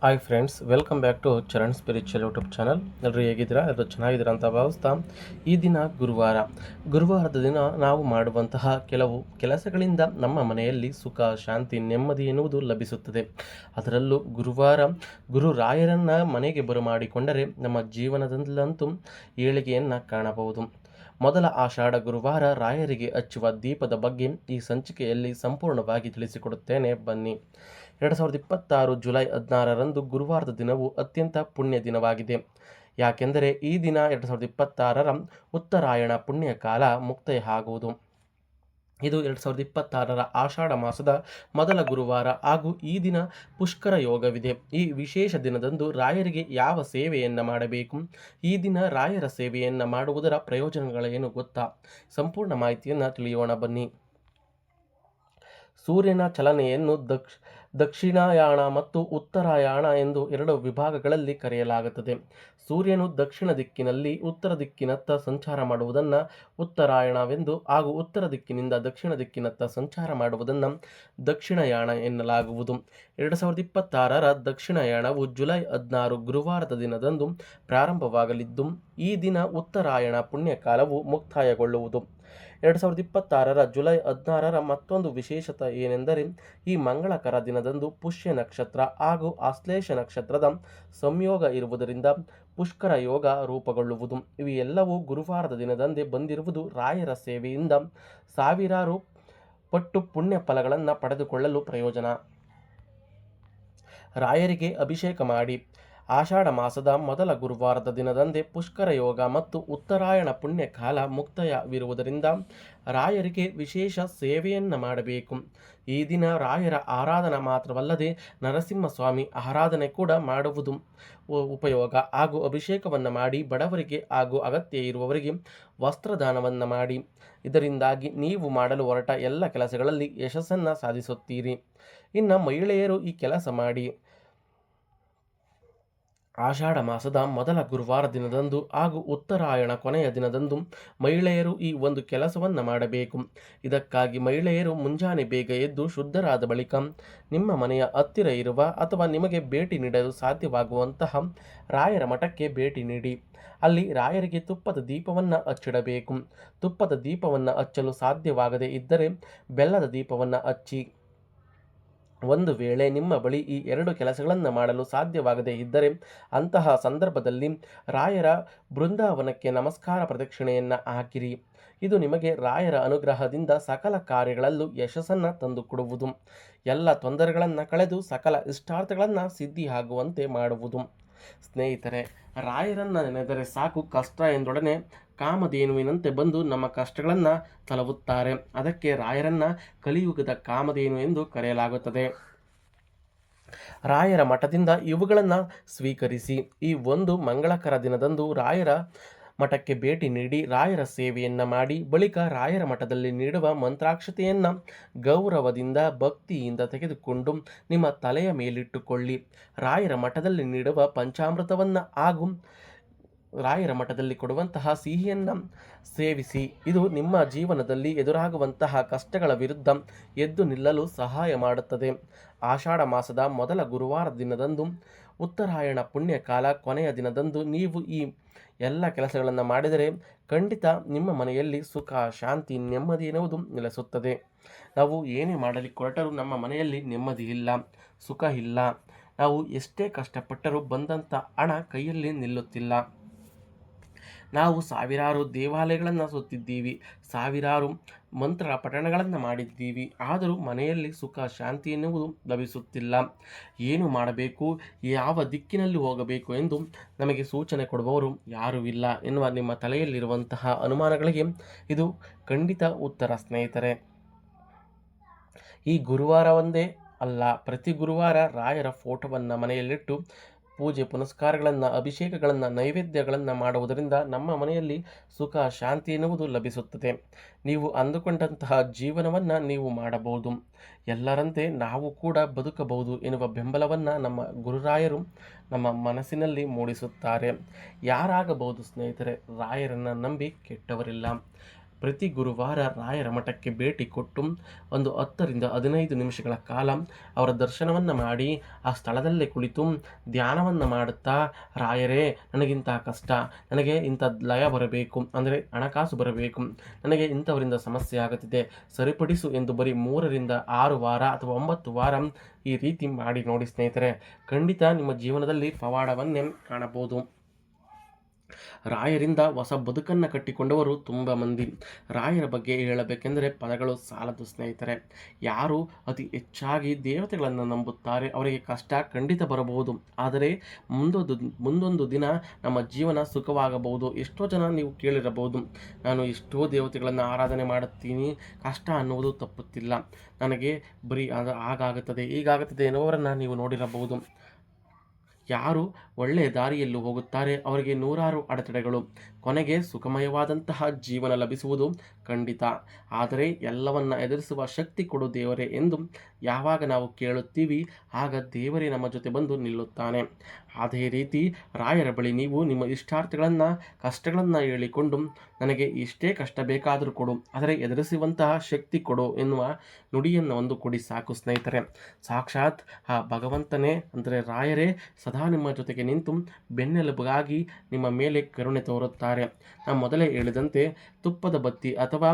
Hi friends, welcome back to Charan spiritual YouTube channel. ಎಲ್ಲರೂ ಹೇಗಿದ್ದೀರಾ? ಎಲ್ಲರೂ ಚೆನ್ನಾಗಿದ್ದೀರಾ ಅಂತ ಭಾವಿಸ್ತಾ, ಈ ದಿನ ಗುರುವಾರದ ದಿನ ನಾವು ಮಾಡುವಂತಹ ಕೆಲವು ಕೆಲಸಗಳಿಂದ ನಮ್ಮ ಮನೆಯಲ್ಲಿ ಸುಖ, ಶಾಂತಿ, ನೆಮ್ಮದಿ ಎನ್ನುವುದು ಲಭಿಸುತ್ತದೆ. ಅದರಲ್ಲೂ ಗುರು ರಾಯರನ್ನ ಮನೆಗೆ ಬರಮಾಡಿಕೊಂಡರೆ ನಮ್ಮ ಜೀವನದಲ್ಲಂತೂ ಏಳಿಗೆಯನ್ನು ಕಾಣಬಹುದು. ಮೊದಲ ಆಷಾಢ ಗುರುವಾರ ರಾಯರಿಗೆ ಹಚ್ಚುವ ದೀಪದ ಬಗ್ಗೆ ಈ ಸಂಚಿಕೆಯಲ್ಲಿ ಸಂಪೂರ್ಣವಾಗಿ ತಿಳಿಸಿಕೊಡುತ್ತೇನೆ, ಬನ್ನಿ. 2026 ಜುಲೈ 16ರಂದು ಗುರುವಾರದ ದಿನವು ಅತ್ಯಂತ ಪುಣ್ಯ ದಿನವಾಗಿದೆ. ಯಾಕೆಂದರೆ ಈ ದಿನ 2026ರ ಉತ್ತರಾಯಣ ಪುಣ್ಯ ಕಾಲ ಮುಕ್ತಾಯ ಆಗುವುದು. ಇದು 2026ರ ಆಷಾಢ ಮಾಸದ ಮೊದಲ ಗುರುವಾರ ಹಾಗೂ ಈ ದಿನ ಪುಷ್ಕರ ಯೋಗವಿದೆ. ಈ ವಿಶೇಷ ದಿನದಂದು ರಾಯರಿಗೆ ಯಾವ ಸೇವೆಯನ್ನು ಮಾಡಬೇಕು, ಈ ದಿನ ರಾಯರ ಸೇವೆಯನ್ನು ಮಾಡುವುದರ ಪ್ರಯೋಜನಗಳೇನು ಗೊತ್ತಾ? ಸಂಪೂರ್ಣ ಮಾಹಿತಿಯನ್ನು ತಿಳಿಯೋಣ, ಬನ್ನಿ. ಸೂರ್ಯನ ಚಲನೆಯನ್ನು ದಕ್ಷಿಣಾಯಣ ಮತ್ತು ಉತ್ತರಾಯಣ ಎಂದು ಎರಡು ವಿಭಾಗಗಳಲ್ಲಿ ಕರೆಯಲಾಗುತ್ತದೆ. ಸೂರ್ಯನು ದಕ್ಷಿಣ ದಿಕ್ಕಿನಲ್ಲಿ ಉತ್ತರ ದಿಕ್ಕಿನತ್ತ ಸಂಚಾರ ಮಾಡುವುದನ್ನು ಉತ್ತರಾಯಣವೆಂದು ಹಾಗೂ ಉತ್ತರ ದಿಕ್ಕಿನಿಂದ ದಕ್ಷಿಣ ದಿಕ್ಕಿನತ್ತ ಸಂಚಾರ ಮಾಡುವುದನ್ನು ದಕ್ಷಿಣಾಯಣ ಎನ್ನಲಾಗುವುದು. 2026ರ ದಕ್ಷಿಣಾಯಣವು ಜುಲೈ 16 ಗುರುವಾರದ ದಿನದಂದು ಪ್ರಾರಂಭವಾಗಲಿದ್ದು, ಈ ದಿನ ಉತ್ತರಾಯಣ ಪುಣ್ಯಕಾಲವು ಮುಕ್ತಾಯಗೊಳ್ಳುವುದು. 2026ರ ಜುಲೈ 16ರ ಮತ್ತೊಂದು ವಿಶೇಷತೆ ಏನೆಂದರೆ, ಈ ಮಂಗಳಕರ ದಿನದಂದು ಪುಷ್ಯ ನಕ್ಷತ್ರ ಹಾಗೂ ಆಶ್ಲೇಷ ನಕ್ಷತ್ರದ ಸಂಯೋಗ ಇರುವುದರಿಂದ ಪುಷ್ಕರ ಯೋಗ ರೂಪುಗೊಳ್ಳುವುದು. ಇವು ಎಲ್ಲವೂ ಗುರುವಾರದ ದಿನದಂದೇ ಬಂದಿರುವುದು ರಾಯರ ಸೇವೆಯಿಂದ ಸಾವಿರಾರು ಪಟ್ಟು ಪುಣ್ಯ ಫಲಗಳನ್ನು ಪಡೆದುಕೊಳ್ಳಲು ಪ್ರಯೋಜನ. ರಾಯರಿಗೆ ಅಭಿಷೇಕ ಮಾಡಿ. ಆಷಾಢ ಮಾಸದ ಮೊದಲ ಗುರುವಾರದ ದಿನದಂದೇ ಪುಷ್ಕರ ಯೋಗ ಮತ್ತು ಉತ್ತರಾಯಣ ಪುಣ್ಯ ಕಾಲ ಮುಕ್ತಾಯವಿರುವುದರಿಂದ ರಾಯರಿಗೆ ವಿಶೇಷ ಸೇವೆಯನ್ನು ಮಾಡಬೇಕು. ಈ ದಿನ ರಾಯರ ಆರಾಧನೆ ಮಾತ್ರವಲ್ಲದೆ ನರಸಿಂಹಸ್ವಾಮಿ ಆರಾಧನೆ ಕೂಡ ಮಾಡುವುದು ಉಪಯೋಗ. ಹಾಗೂ ಅಭಿಷೇಕವನ್ನು ಮಾಡಿ ಬಡವರಿಗೆ ಹಾಗೂ ಅಗತ್ಯ ಇರುವವರಿಗೆ ವಸ್ತ್ರದಾನವನ್ನು ಮಾಡಿ. ಇದರಿಂದಾಗಿ ನೀವು ಮಾಡಲು ಹೊರಟ ಎಲ್ಲ ಕೆಲಸಗಳಲ್ಲಿ ಯಶಸ್ಸನ್ನು ಸಾಧಿಸುತ್ತೀರಿ. ಇನ್ನು ಮಹಿಳೆಯರು ಈ ಕೆಲಸ ಮಾಡಿ. ಆಷಾಢ ಮಾಸದ ಮೊದಲ ಗುರುವಾರ ದಿನದಂದು ಹಾಗೂ ಉತ್ತರಾಯಣ ಕೊನೆಯ ದಿನದಂದು ಮಹಿಳೆಯರು ಈ ಒಂದು ಕೆಲಸವನ್ನು ಮಾಡಬೇಕು. ಇದಕ್ಕಾಗಿ ಮಹಿಳೆಯರು ಮುಂಜಾನೆ ಬೇಗ ಎದ್ದು ಶುದ್ಧರಾದ ಬಳಿಕ ನಿಮ್ಮ ಮನೆಯ ಹತ್ತಿರ ಇರುವ ಅಥವಾ ನಿಮಗೆ ಭೇಟಿ ನೀಡಲು ಸಾಧ್ಯವಾಗುವಂತಹ ರಾಯರ ಮಠಕ್ಕೆ ಭೇಟಿ ನೀಡಿ. ಅಲ್ಲಿ ರಾಯರಿಗೆ ತುಪ್ಪದ ದೀಪವನ್ನು ಹಚ್ಚಿಡಬೇಕು. ತುಪ್ಪದ ದೀಪವನ್ನು ಹಚ್ಚಲು ಸಾಧ್ಯವಾಗದೇ ಇದ್ದರೆ ಬೆಲ್ಲದ ದೀಪವನ್ನು ಹಚ್ಚಿ. ಒಂದು ವೇಳೆ ನಿಮ್ಮ ಬಳಿ ಈ ಎರಡು ಕೆಲಸಗಳನ್ನು ಮಾಡಲು ಸಾಧ್ಯವಾಗದೇ ಇದ್ದರೆ ಅಂತಹ ಸಂದರ್ಭದಲ್ಲಿ ರಾಯರ ಬೃಂದಾವನಕ್ಕೆ ನಮಸ್ಕಾರ ಪ್ರದಕ್ಷಿಣೆಯನ್ನು ಹಾಕಿರಿ. ಇದು ನಿಮಗೆ ರಾಯರ ಅನುಗ್ರಹದಿಂದ ಸಕಲ ಕಾರ್ಯಗಳಲ್ಲೂ ಯಶಸ್ಸನ್ನು ತಂದುಕೊಡುವುದು. ಎಲ್ಲ ತೊಂದರೆಗಳನ್ನು ಕಳೆದು ಸಕಲ ಇಷ್ಟಾರ್ಥಗಳನ್ನು ಸಿದ್ಧಿಯಾಗುವಂತೆ ಮಾಡುವುದು. ಸ್ನೇಹಿತರೆ, ರಾಯರನ್ನು ನೆನೆದರೆ ಸಾಕು, ಕಷ್ಟ ಎಂದೊಡನೆ ಕಾಮಧೇನುವಿನಂತೆ ಬಂದು ನಮ್ಮ ಕಷ್ಟಗಳನ್ನು ತಲುಪುತ್ತಾರೆ. ಅದಕ್ಕೆ ರಾಯರನ್ನು ಕಲಿಯುಗದ ಕಾಮಧೇನು ಎಂದು ಕರೆಯಲಾಗುತ್ತದೆ. ರಾಯರ ಮಠದಿಂದ ಇವುಗಳನ್ನು ಸ್ವೀಕರಿಸಿ. ಈ ಒಂದು ಮಂಗಳಕರ ದಿನದಂದು ರಾಯರ ಮಠಕ್ಕೆ ಭೇಟಿ ನೀಡಿ ರಾಯರ ಸೇವೆಯನ್ನು ಮಾಡಿ. ಬಳಿಕ ರಾಯರ ಮಠದಲ್ಲಿ ನೀಡುವ ಮಂತ್ರಾಕ್ಷತೆಯನ್ನು ಗೌರವದಿಂದ ಭಕ್ತಿಯಿಂದ ತೆಗೆದುಕೊಂಡು ನಿಮ್ಮ ತಲೆಯ ಮೇಲಿಟ್ಟುಕೊಳ್ಳಿ. ರಾಯರ ಮಠದಲ್ಲಿ ನೀಡುವ ಪಂಚಾಮೃತವನ್ನು ಹಾಗೂ ರಾಯರ ಮಠದಲ್ಲಿ ಕೊಡುವಂತಹ ಸಿಹಿಯನ್ನು ಸೇವಿಸಿ. ಇದು ನಿಮ್ಮ ಜೀವನದಲ್ಲಿ ಎದುರಾಗುವಂತಹ ಕಷ್ಟಗಳ ವಿರುದ್ಧ ಎದ್ದು ನಿಲ್ಲಲು ಸಹಾಯ ಮಾಡುತ್ತದೆ. ಆಷಾಢ ಮಾಸದ ಮೊದಲ ಗುರುವಾರ ದಿನದಂದು ಉತ್ತರಾಯಣ ಪುಣ್ಯಕಾಲ ಕೊನೆಯ ದಿನದಂದು ನೀವು ಈ ಎಲ್ಲ ಕೆಲಸಗಳನ್ನು ಮಾಡಿದರೆ ಖಂಡಿತ ನಿಮ್ಮ ಮನೆಯಲ್ಲಿ ಸುಖ, ಶಾಂತಿ, ನೆಮ್ಮದಿ ಎನ್ನುವುದು ನೆಲೆಸುತ್ತದೆ. ನಾವು ಏನೇ ಮಾಡಲಿಕ್ಕೆ ಹೊರಟರೂ ನಮ್ಮ ಮನೆಯಲ್ಲಿ ನೆಮ್ಮದಿ ಇಲ್ಲ, ಸುಖ ಇಲ್ಲ. ನಾವು ಎಷ್ಟೇ ಕಷ್ಟಪಟ್ಟರೂ ಬಂದಂಥ ಹಣ ಕೈಯಲ್ಲಿ ನಿಲ್ಲುತ್ತಿಲ್ಲ. ನಾವು ಸಾವಿರಾರು ದೇವಾಲಯಗಳನ್ನು ಸುತ್ತಿದ್ದೀವಿ, ಸಾವಿರಾರು ಮಂತ್ರ ಪಠಣಗಳನ್ನು ಮಾಡಿದ್ದೀವಿ, ಆದರೂ ಮನೆಯಲ್ಲಿ ಸುಖ, ಶಾಂತಿ ಎನ್ನುವುದು ಲಭಿಸುತ್ತಿಲ್ಲ. ಏನು ಮಾಡಬೇಕು, ಯಾವ ದಿಕ್ಕಿನಲ್ಲಿ ಹೋಗಬೇಕು ಎಂದು ನಮಗೆ ಸೂಚನೆ ಕೊಡುವವರು ಯಾರೂ ಇಲ್ಲ ಎನ್ನುವ ನಿಮ್ಮ ತಲೆಯಲ್ಲಿರುವಂತಹ ಅನುಮಾನಗಳಿಗೆ ಇದು ಖಂಡಿತ ಉತ್ತರ. ಸ್ನೇಹಿತರೆ, ಈ ಗುರುವಾರ ಒಂದೇ ಅಲ್ಲ, ಪ್ರತಿ ಗುರುವಾರ ರಾಯರ ಫೋಟೋವನ್ನು ಮನೆಯಲ್ಲಿಟ್ಟು ಪೂಜೆ ಪುನಸ್ಕಾರಗಳನ್ನು, ಅಭಿಷೇಕಗಳನ್ನು, ನೈವೇದ್ಯಗಳನ್ನು ಮಾಡುವುದರಿಂದ ನಮ್ಮ ಮನೆಯಲ್ಲಿ ಸುಖ, ಶಾಂತಿ ಎನ್ನುವುದು ಲಭಿಸುತ್ತದೆ. ನೀವು ಅಂದುಕೊಂಡಂತಹ ಜೀವನವನ್ನು ನೀವು ಮಾಡಬಹುದು, ಎಲ್ಲರಂತೆ ನಾವು ಕೂಡ ಬದುಕಬಹುದು ಎನ್ನುವ ಬೆಂಬಲವನ್ನು ನಮ್ಮ ಗುರುರಾಯರು ನಮ್ಮ ಮನಸ್ಸಿನಲ್ಲಿ ಮೂಡಿಸುತ್ತಾರೆ. ಯಾರಾಗಬಹುದು ಸ್ನೇಹಿತರೆ, ರಾಯರನ್ನು ನಂಬಿ ಕೆಟ್ಟವರಿಲ್ಲ. ಪ್ರತಿ ಗುರುವಾರ ರಾಯರ ಮಠಕ್ಕೆ ಭೇಟಿ ಕೊಟ್ಟು ಒಂದು 10 ರಿಂದ 15 ನಿಮಿಷಗಳ ಕಾಲ ಅವರ ದರ್ಶನವನ್ನು ಮಾಡಿ ಆ ಸ್ಥಳದಲ್ಲೇ ಕುಳಿತು ಧ್ಯಾನವನ್ನು ಮಾಡುತ್ತಾ, ರಾಯರೇ ನನಗಿಂಥ ಕಷ್ಟ, ನನಗೆ ಇಂಥ ಲಯ ಬರಬೇಕು, ಅಂದರೆ ಹಣಕಾಸು ಬರಬೇಕು, ನನಗೆ ಇಂಥವರಿಂದ ಸಮಸ್ಯೆ ಆಗುತ್ತಿದೆ, ಸರಿಪಡಿಸು ಎಂದು ಬರೀ 3 ರಿಂದ 6 ವಾರ ಅಥವಾ 9 ವಾರ ಈ ರೀತಿ ಮಾಡಿ ನೋಡಿ ಸ್ನೇಹಿತರೆ. ಖಂಡಿತ ನಿಮ್ಮ ಜೀವನದಲ್ಲಿ ಪವಾಡವನ್ನೇ ಕಾಣಬಹುದು. ರಾಯರಿಂದ ಹೊಸ ಬದುಕನ್ನು ಕಟ್ಟಿಕೊಂಡವರು ತುಂಬ ಮಂದಿ. ರಾಯರ ಬಗ್ಗೆ ಹೇಳಬೇಕೆಂದರೆ ಪದಗಳು ಸಾಲದು ಸ್ನೇಹಿತರೆ. ಯಾರು ಅತಿ ಹೆಚ್ಚಾಗಿ ದೇವತೆಗಳನ್ನು ನಂಬುತ್ತಾರೆ ಅವರಿಗೆ ಕಷ್ಟ ಖಂಡಿತ ಬರಬಹುದು, ಆದರೆ ಮುಂದೊಂದು ದಿನ ನಮ್ಮ ಜೀವನ ಸುಖವಾಗಬಹುದು. ಎಷ್ಟೋ ಜನ ನೀವು ಕೇಳಿರಬಹುದು, ನಾನು ಎಷ್ಟೋ ದೇವತೆಗಳನ್ನು ಆರಾಧನೆ ಮಾಡುತ್ತೀನಿ, ಕಷ್ಟ ಅನ್ನುವುದು ತಪ್ಪುತ್ತಿಲ್ಲ, ನನಗೆ ಬರೀ ಹಾಗಾಗುತ್ತದೆ ಹೀಗಾಗುತ್ತದೆ ಎನ್ನುವರನ್ನು ನೀವು ನೋಡಿರಬಹುದು. ಯಾರು ಒಳ್ಳೆಯ ದಾರಿಯಲ್ಲಿ ಹೋಗುತ್ತಾರೆ ಅವರಿಗೆ ನೂರಾರು ಅಡೆತಡೆಗಳು, ಕೊನೆಗೆ ಸುಖಮಯವಾದಂತಹ ಜೀವನ ಲಭಿಸುವುದು ಖಂಡಿತ. ಆದರೆ ಎಲ್ಲವನ್ನ ಎದುರಿಸುವ ಶಕ್ತಿ ಕೊಡು ದೇವರೇ ಎಂದು ಯಾವಾಗ ನಾವು ಕೇಳುತ್ತೀವಿ ಆಗ ದೇವರೇ ನಮ್ಮ ಜೊತೆ ಬಂದು ನಿಲ್ಲುತ್ತಾನೆ. ಅದೇ ರೀತಿ ರಾಯರ ಬಳಿ ನೀವು ನಿಮ್ಮ ಇಷ್ಟಾರ್ಥಗಳನ್ನು ಕಷ್ಟಗಳನ್ನು ಹೇಳಿಕೊಂಡು ನನಗೆ ಇಷ್ಟೇ ಕಷ್ಟ ಬೇಕಾದರೂ ಕೊಡು, ಆದರೆ ಎದುರಿಸುವಂತಹ ಶಕ್ತಿ ಕೊಡು ಎನ್ನುವ ನುಡಿಯನ್ನು ಒಂದು ಕೊಡಿ ಸಾಕು ಸ್ನೇಹಿತರೆ. ಸಾಕ್ಷಾತ್ ಆ ಭಗವಂತನೇ ಅಂದರೆ ರಾಯರೇ ಸದಾ ನಿಮ್ಮ ಜೊತೆಗೆ ನಿಂತು ಬೆನ್ನೆಲುಬಾಗಿ ನಿಮ್ಮ ಮೇಲೆ ಕರುಣೆ ತೋರುತ್ತಾರೆ. ನಾನು ಮೊದಲೇ ಹೇಳಿದಂತೆ ತುಪ್ಪದ ಬತ್ತಿ ಅಥವಾ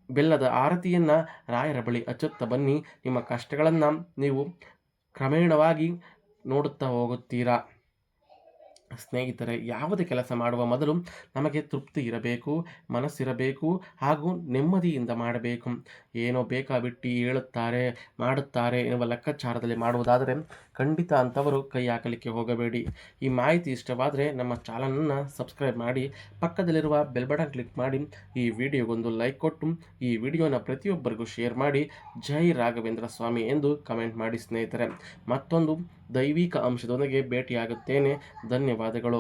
ಬೆಲ್ಲದ ಆರತಿಯನ್ನು ರಾಯರ ಬಳಿ ಹಚ್ಚುತ್ತಾ ಬನ್ನಿ. ನಿಮ್ಮ ಕಷ್ಟಗಳನ್ನು ನೀವು ಕ್ರಮೇಣವಾಗಿ ನೋಡುತ್ತಾ ಹೋಗುತ್ತೀರಾ. ಸ್ನೇಹಿತರೆ, ಯಾವುದೇ ಕೆಲಸ ಮಾಡುವ ಮೊದಲು ನಮಗೆ ತೃಪ್ತಿ ಇರಬೇಕು, ಮನಸ್ಸಿರಬೇಕು ಹಾಗೂ ನೆಮ್ಮದಿಯಿಂದ ಮಾಡಬೇಕು. ಏನೋ ಬೇಕಾಬಿಟ್ಟು ಹೇಳುತ್ತಾರೆ ಮಾಡುತ್ತಾರೆ ಎನ್ನುವ ಲೆಕ್ಕಾಚಾರದಲ್ಲಿ ಮಾಡುವುದಾದರೆ ಖಂಡಿತ ಅಂಥವರು ಕೈ ಹಾಕಲಿಕ್ಕೆ ಹೋಗಬೇಡಿ. ಈ ಮಾಹಿತಿ ಇಷ್ಟವಾದರೆ ನಮ್ಮ ಚಾನಲನ್ನು ಸಬ್ಸ್ಕ್ರೈಬ್ ಮಾಡಿ, ಪಕ್ಕದಲ್ಲಿರುವ ಬೆಲ್ ಬಟನ್ ಕ್ಲಿಕ್ ಮಾಡಿ, ಈ ವಿಡಿಯೋಗೊಂದು ಲೈಕ್ ಕೊಟ್ಟು ಈ ವಿಡಿಯೋನ ಪ್ರತಿಯೊಬ್ಬರಿಗೂ ಶೇರ್ ಮಾಡಿ. ಜೈ ರಾಘವೇಂದ್ರ ಸ್ವಾಮಿ ಎಂದು ಕಮೆಂಟ್ ಮಾಡಿ ಸ್ನೇಹಿತರೆ. ಮತ್ತೊಂದು ದೈವಿಕ ಅಂಶದೊಂದಿಗೆ ಭೇಟಿಯಾಗುತ್ತೇನೆ. ಧನ್ಯವಾದಗಳು.